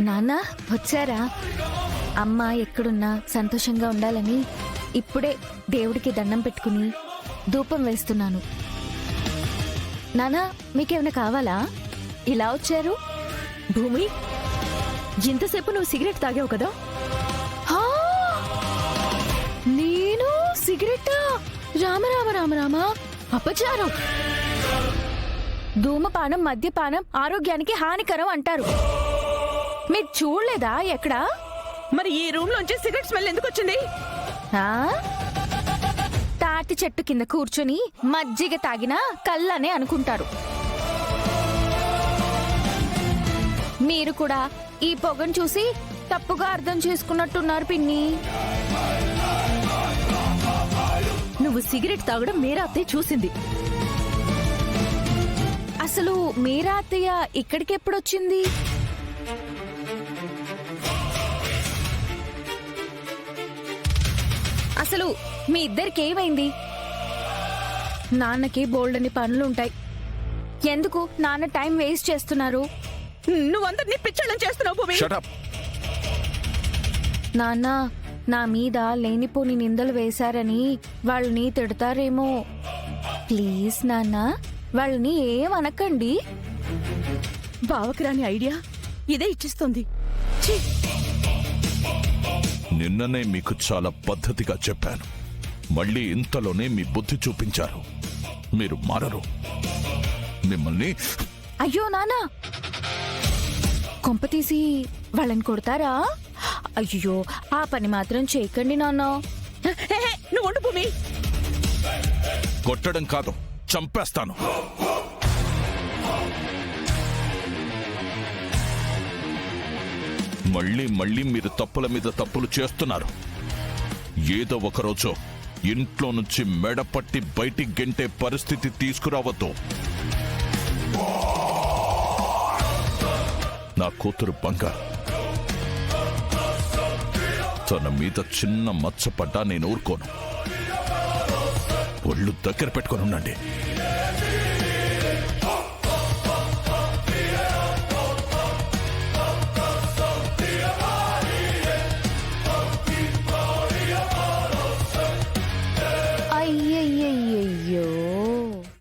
నాన్న వచ్చారా? అమ్మ ఎక్కడున్నా సంతోషంగా ఉండాలని ఇప్పుడే దేవుడికి దండం పెట్టుకుని ధూపం వేస్తున్నాను. నానా మీకేమైనా కావాలా? ఇలా వచ్చారు? భూమి, ఇంతసేపు నువ్వు సిగరెట్ తాగావు కదా? నేను సిగరెట్టా? రామ రామ రామ రామ, అపచారం. ధూమపానం మద్యపానం ఆరోగ్యానికి హానికరం అంటారు. మీరు చూడలేదా ఎక్కడా? మరి ఈ రూమ్ లోంచి సిగరెట్ స్మెల్ ఎందుకు వచ్చింది? తాటి చెట్టు కింద కూర్చొని మజ్జిగ తాగినా కళ్ళనే అనుకుంటారు. మీరు కూడా ఈ పొగను చూసి తప్పుగా అర్థం చేసుకున్నట్టున్నారు పిన్ని. నువ్వు సిగరెట్ తాగడం మీరా అత్తయ్య చూసింది. అసలు మీరా అత్తయ్య ఇక్కడికి ఎప్పుడొచ్చింది? అసలు మీ ఇద్దరికి ఏమైంది? నాన్నకి బోల్డని పనులుంటాయి. ఎందుకు నాన్న టైం వేస్ట్ చేస్తున్నారు? నువ్వందరినీ పిచ్చళ్ళం చేస్తున్నావు భూమి. నాన్న నా మీద లేనిపోని నిందలు వేశారని వాళ్ళని తిడతారేమో. ప్లీజ్ నాన్న వాళ్ళని ఏమనకండి. బావకి రాని ఐడియా ఇదే ఇచ్చిస్తుంది. నిన్ననే మీకు చాలా పద్ధతిగా చెప్పాను. మళ్ళీ ఇంతలోనే మీ బుద్ధి చూపించారు. మీరు మారరు. మిమ్మల్ని... అయ్యో నాన్న, కొంపతీసి వాళ్ళని కొడతారా? అయ్యో ఆ పని మాత్రం చేయకండి నాన్న. నువ్వు ఉండు భూమి. కొట్టడం కాదు, చంపేస్తాను. మళ్ళీ మళ్ళీ మీరు తప్పుల మీద తప్పులు చేస్తున్నారు. ఏదో ఒకరోజు ఇంట్లో నుంచి మెడపట్టి బయటికి గెంటే పరిస్థితి తీసుకురావద్దు. నా కూతురు బంగారు. తన మీద చిన్న మచ్చ పడ్డా నేను ఊరుకోను. ఒళ్ళు దగ్గర పెట్టుకొని ఉండండి.